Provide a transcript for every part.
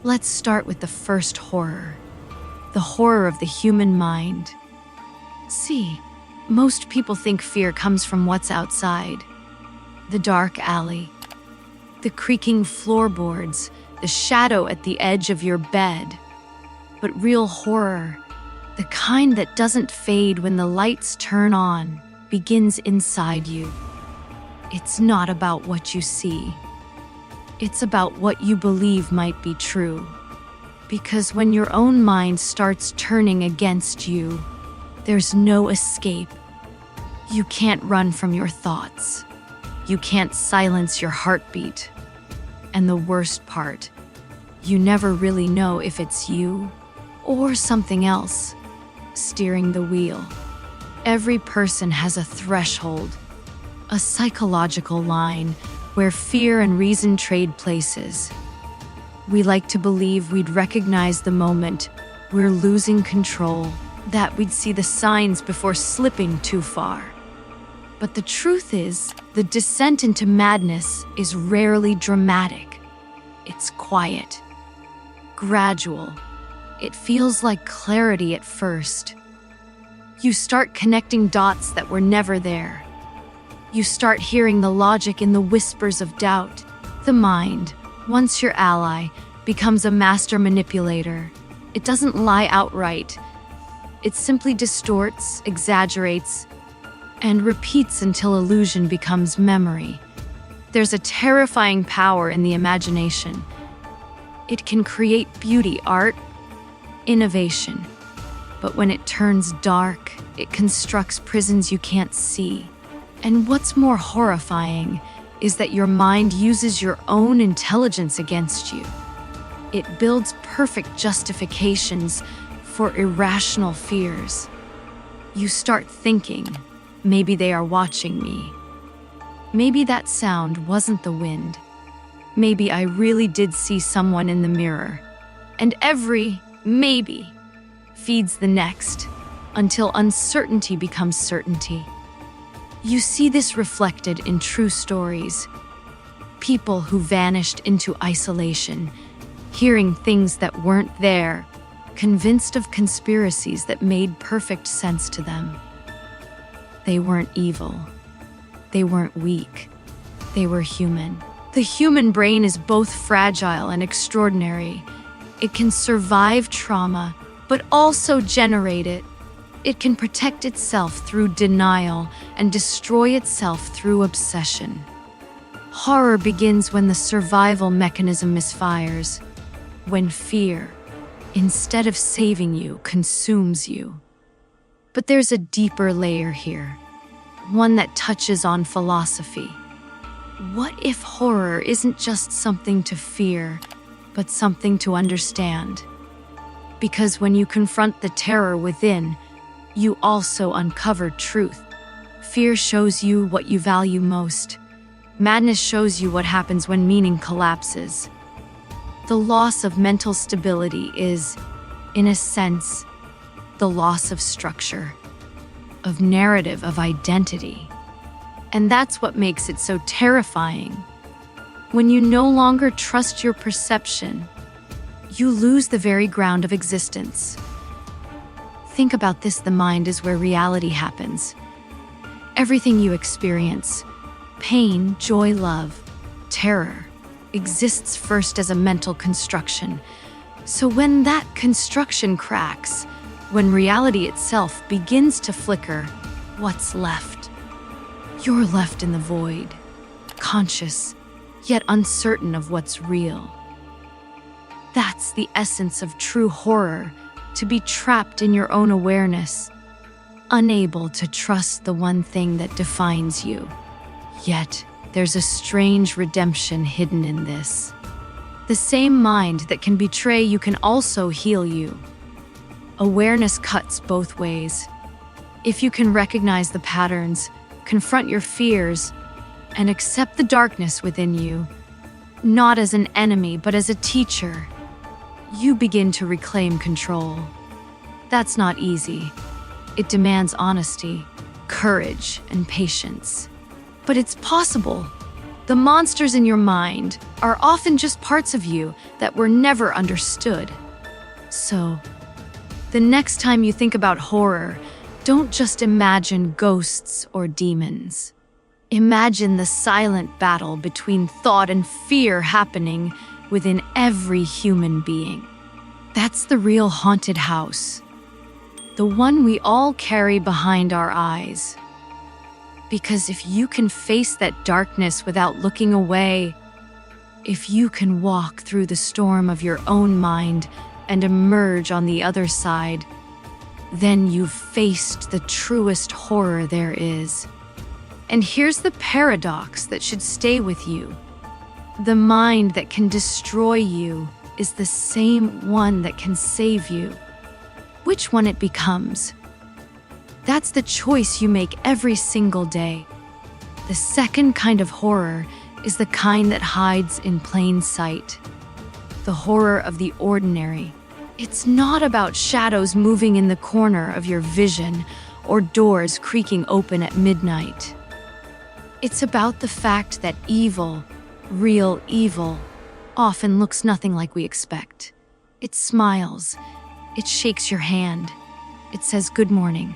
Let's start with the first horror, the horror of the human mind. See, most people think fear comes from what's outside. The dark alley, the creaking floorboards, the shadow at the edge of your bed. But real horror, the kind that doesn't fade when the lights turn on, begins inside you. It's not about what you see. It's about what you believe might be true. Because when your own mind starts turning against you, there's no escape. You can't run from your thoughts. You can't silence your heartbeat. And the worst part, you never really know if it's you or something else steering the wheel. Every person has a threshold, a psychological line where fear and reason trade places. We like to believe we'd recognize the moment we're losing control, that we'd see the signs before slipping too far. But the truth is, the descent into madness is rarely dramatic. It's quiet, gradual. It feels like clarity at first. You start connecting dots that were never there. You start hearing the logic in the whispers of doubt. The mind, once your ally, becomes a master manipulator. It doesn't lie outright. It simply distorts, exaggerates, and repeats until illusion becomes memory. There's a terrifying power in the imagination. It can create beauty, art, innovation. But when it turns dark, it constructs prisons you can't see. And what's more horrifying is that your mind uses your own intelligence against you. It builds perfect justifications for irrational fears. You start thinking, maybe they are watching me. Maybe that sound wasn't the wind. Maybe I really did see someone in the mirror. And every maybe feeds the next, until uncertainty becomes certainty. You see this reflected in true stories. People who vanished into isolation, hearing things that weren't there, convinced of conspiracies that made perfect sense to them. They weren't evil. They weren't weak. They were human. The human brain is both fragile and extraordinary. It can survive trauma, but also generate it. It can protect itself through denial and destroy itself through obsession. Horror begins when the survival mechanism misfires, when fear, instead of saving you, consumes you. But there's a deeper layer here, one that touches on philosophy. What if horror isn't just something to fear, but something to understand? Because when you confront the terror within, you also uncover truth. Fear shows you what you value most. Madness shows you what happens when meaning collapses. The loss of mental stability is, in a sense, the loss of structure, of narrative, of identity. And that's what makes it so terrifying. When you no longer trust your perception, you lose the very ground of existence. Think about this: the mind is where reality happens. Everything you experience, pain, joy, love, terror, exists first as a mental construction. So when that construction cracks, when reality itself begins to flicker, what's left? You're left in the void, conscious, yet uncertain of what's real. That's the essence of true horror, to be trapped in your own awareness, unable to trust the one thing that defines you. Yet, there's a strange redemption hidden in this. The same mind that can betray you can also heal you. Awareness cuts both ways. If you can recognize the patterns, confront your fears, and accept the darkness within you, not as an enemy but as a teacher, you begin to reclaim control. That's not easy. It demands honesty, courage, and patience. But it's possible. The monsters in your mind are often just parts of you that were never understood. So, the next time you think about horror, don't just imagine ghosts or demons. Imagine the silent battle between thought and fear happening within every human being. That's the real haunted house. The one we all carry behind our eyes. Because if you can face that darkness without looking away, if you can walk through the storm of your own mind and emerge on the other side, then you've faced the truest horror there is. And here's the paradox that should stay with you. The mind that can destroy you is the same one that can save you. Which one it becomes? That's the choice you make every single day. The second kind of horror is the kind that hides in plain sight. The horror of the ordinary. It's not about shadows moving in the corner of your vision or doors creaking open at midnight. It's about the fact that evil, real evil, often looks nothing like we expect. It smiles. It shakes your hand. It says good morning.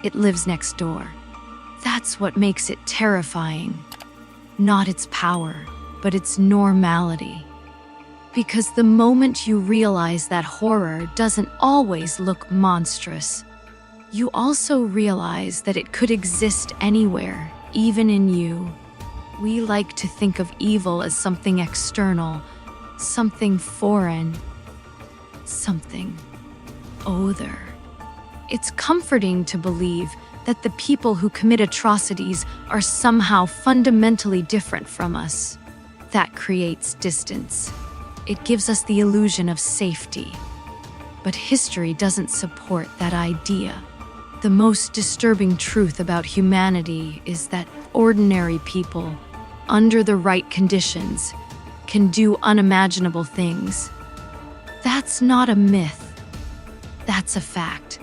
It lives next door. That's what makes it terrifying. Not its power, but its normality. Because the moment you realize that horror doesn't always look monstrous, you also realize that it could exist anywhere, even in you. We like to think of evil as something external, something foreign, something other. It's comforting to believe that the people who commit atrocities are somehow fundamentally different from us. That creates distance. It gives us the illusion of safety. But history doesn't support that idea. The most disturbing truth about humanity is that ordinary people, under the right conditions, can do unimaginable things. That's not a myth. That's a fact.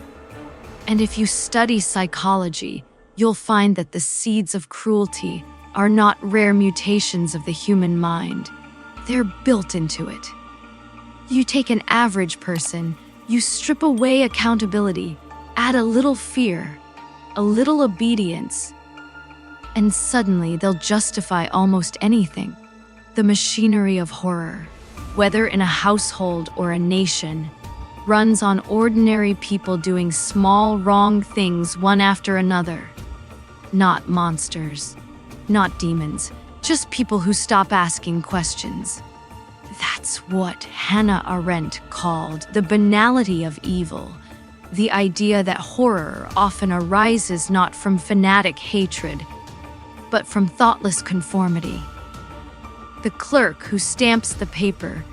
And if you study psychology, you'll find that the seeds of cruelty are not rare mutations of the human mind. They're built into it. You take an average person, you strip away accountability, add a little fear, a little obedience, and suddenly they'll justify almost anything. The machinery of horror, whether in a household or a nation, runs on ordinary people doing small, wrong things one after another. Not monsters, not demons, just people who stop asking questions. That's what Hannah Arendt called the banality of evil, the idea that horror often arises not from fanatic hatred, but from thoughtless conformity. The clerk who stamps the paper,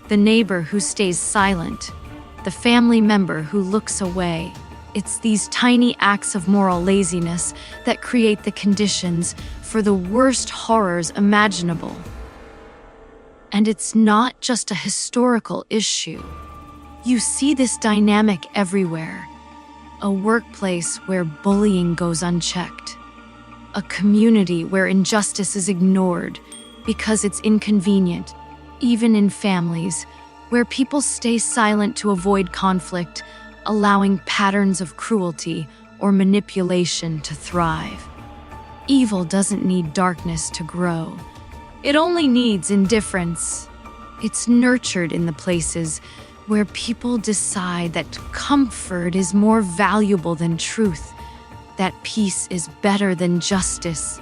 the neighbor who stays silent, the family member who looks away. It's these tiny acts of moral laziness that create the conditions for the worst horrors imaginable. And it's not just a historical issue. You see this dynamic everywhere. A workplace where bullying goes unchecked. A community where injustice is ignored because it's inconvenient. Even in families where people stay silent to avoid conflict, allowing patterns of cruelty or manipulation to thrive. Evil doesn't need darkness to grow. It only needs indifference. It's nurtured in the places where people decide that comfort is more valuable than truth, that peace is better than justice,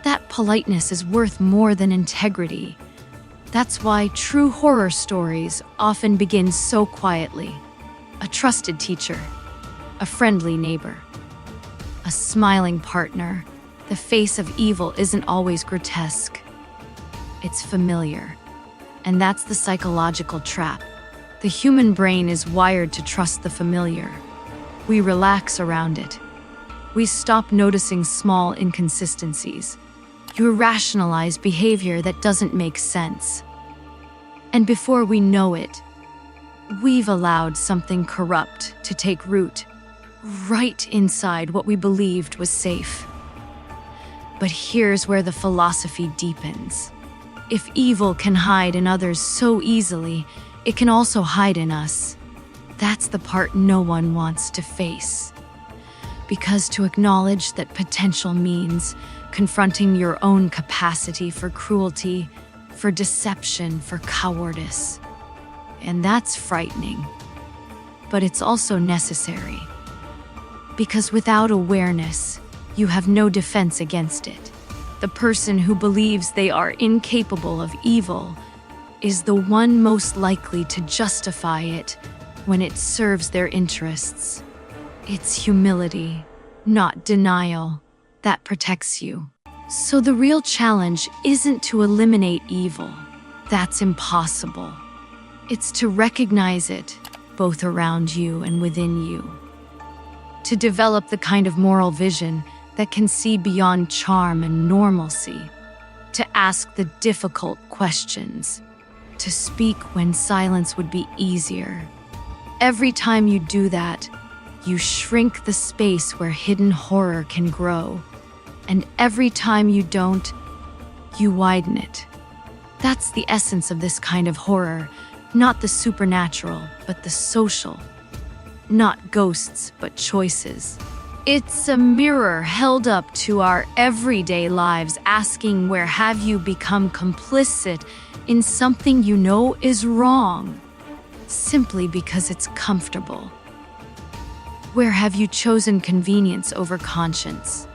that politeness is worth more than integrity. That's why true horror stories often begin so quietly. A trusted teacher, a friendly neighbor, a smiling partner. The face of evil isn't always grotesque. It's familiar. And that's the psychological trap. The human brain is wired to trust the familiar. We relax around it. We stop noticing small inconsistencies. You rationalize behavior that doesn't make sense. And before we know it, we've allowed something corrupt to take root right inside what we believed was safe. But here's where the philosophy deepens. If evil can hide in others so easily, it can also hide in us. That's the part no one wants to face. Because to acknowledge that potential means confronting your own capacity for cruelty, for deception, for cowardice. And that's frightening. But it's also necessary. Because without awareness, you have no defense against it. The person who believes they are incapable of evil is the one most likely to justify it when it serves their interests. It's humility, not denial, that protects you. So the real challenge isn't to eliminate evil. That's impossible. It's to recognize it, both around you and within you. To develop the kind of moral vision that can see beyond charm and normalcy. To ask the difficult questions. To speak when silence would be easier. Every time you do that, you shrink the space where hidden horror can grow. And every time you don't, you widen it. That's the essence of this kind of horror, not the supernatural, but the social. Not ghosts, but choices. It's a mirror held up to our everyday lives, asking where have you become complicit in something you know is wrong, simply because it's comfortable. Where have you chosen convenience over conscience?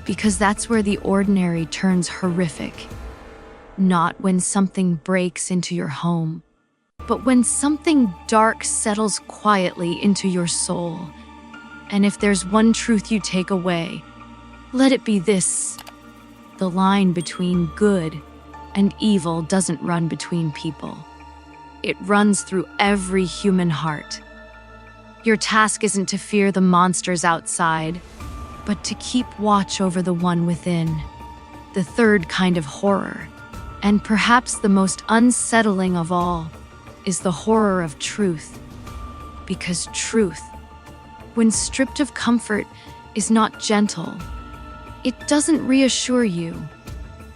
Because that's where the ordinary turns horrific. Not when something breaks into your home, but when something dark settles quietly into your soul. And if there's one truth you take away, let it be this: the line between good and evil doesn't run between people. It runs through every human heart. Your task isn't to fear the monsters outside, but to keep watch over the one within. The third kind of horror, and perhaps the most unsettling of all, is the horror of truth. Because truth, when stripped of comfort, is not gentle. It doesn't reassure you.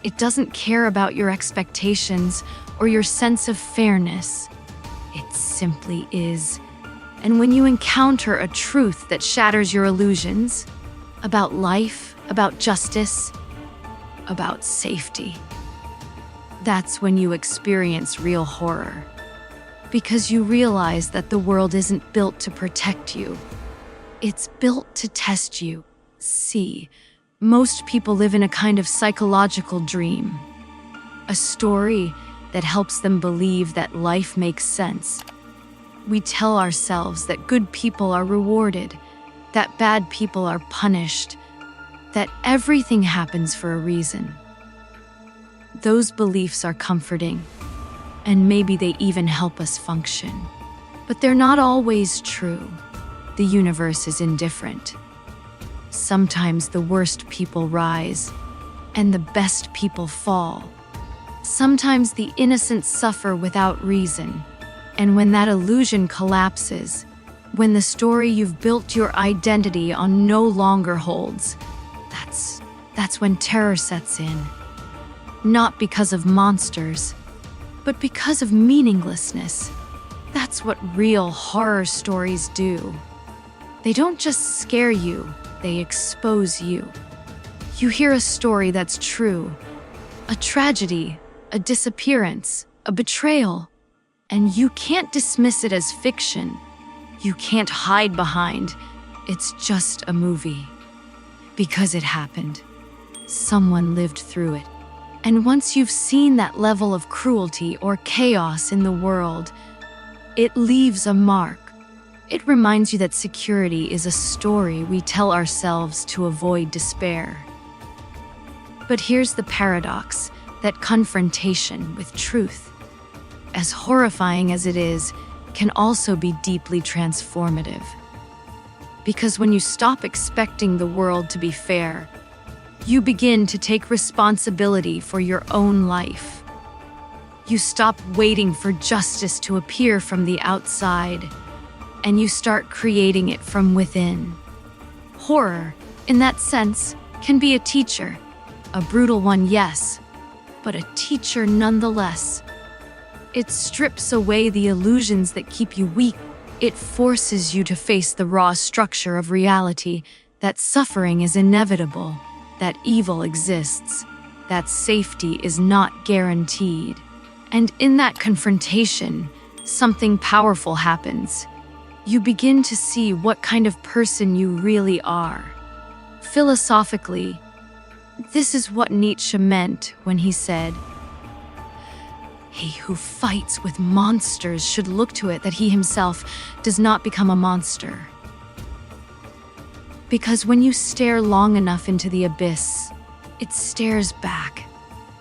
It doesn't care about your expectations or your sense of fairness. It simply is. And when you encounter a truth that shatters your illusions, about life, about justice, about safety, that's when you experience real horror. Because you realize that the world isn't built to protect you. It's built to test you. See, most people live in a kind of psychological dream. A story that helps them believe that life makes sense. We tell ourselves that good people are rewarded, that bad people are punished, that everything happens for a reason. Those beliefs are comforting, and maybe they even help us function. But they're not always true. The universe is indifferent. Sometimes the worst people rise, and the best people fall. Sometimes the innocent suffer without reason. And when that illusion collapses, when the story you've built your identity on no longer holds, that's when terror sets in. Not because of monsters, but because of meaninglessness. That's what real horror stories do. They don't just scare you, they expose you. You hear a story that's true, a tragedy, a disappearance, a betrayal, and you can't dismiss it as fiction. You can't hide behind, it's just a movie. Because it happened. Someone lived through it. And once you've seen that level of cruelty or chaos in the world, it leaves a mark. It reminds you that security is a story we tell ourselves to avoid despair. But here's the paradox, that confrontation with truth, as horrifying as it is, can also be deeply transformative. Because when you stop expecting the world to be fair, you begin to take responsibility for your own life. You stop waiting for justice to appear from the outside, and you start creating it from within. Horror, in that sense, can be a teacher. A brutal one, yes, but a teacher nonetheless. It strips away the illusions that keep you weak. It forces you to face the raw structure of reality, that suffering is inevitable, that evil exists, that safety is not guaranteed. And in that confrontation, something powerful happens. You begin to see what kind of person you really are. Philosophically, this is what Nietzsche meant when he said, "He who fights with monsters should look to it that he himself does not become a monster." Because when you stare long enough into the abyss, it stares back,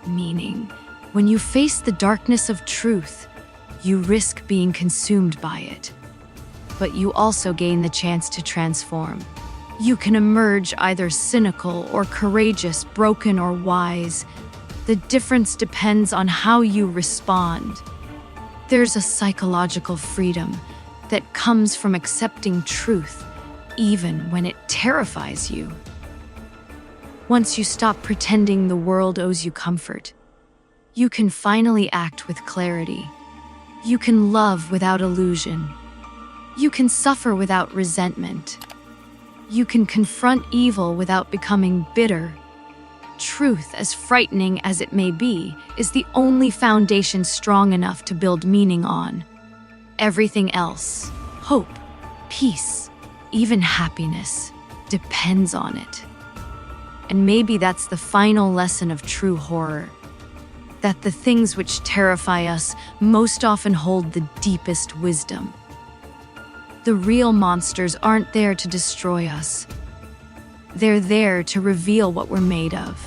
meaning when you face the darkness of truth, you risk being consumed by it. But you also gain the chance to transform. You can emerge either cynical or courageous, broken or wise. The difference depends on how you respond. There's a psychological freedom that comes from accepting truth, even when it terrifies you. Once you stop pretending the world owes you comfort, you can finally act with clarity. You can love without illusion. You can suffer without resentment. You can confront evil without becoming bitter. Truth, as frightening as it may be, is the only foundation strong enough to build meaning on. Everything else, hope, peace, even happiness, depends on it. And maybe that's the final lesson of true horror, that the things which terrify us most often hold the deepest wisdom. The real monsters aren't there to destroy us. They're there to reveal what we're made of.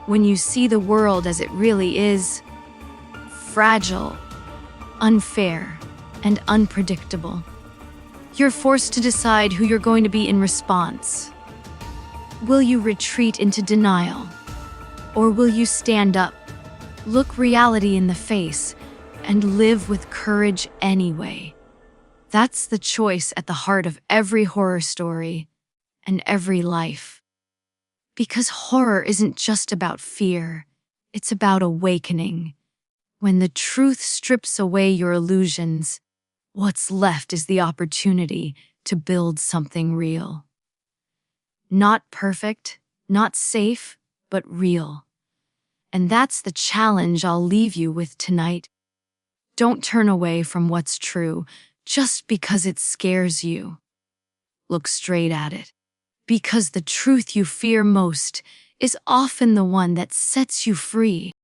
When you see the world as it really is, fragile, unfair, and unpredictable, you're forced to decide who you're going to be in response. Will you retreat into denial? Or will you stand up, look reality in the face, and live with courage anyway? That's the choice at the heart of every horror story and every life. Because horror isn't just about fear, it's about awakening. When the truth strips away your illusions, what's left is the opportunity to build something real. Not perfect, not safe, but real. And that's the challenge I'll leave you with tonight. Don't turn away from what's true just because it scares you. Look straight at it, because the truth you fear most is often the one that sets you free.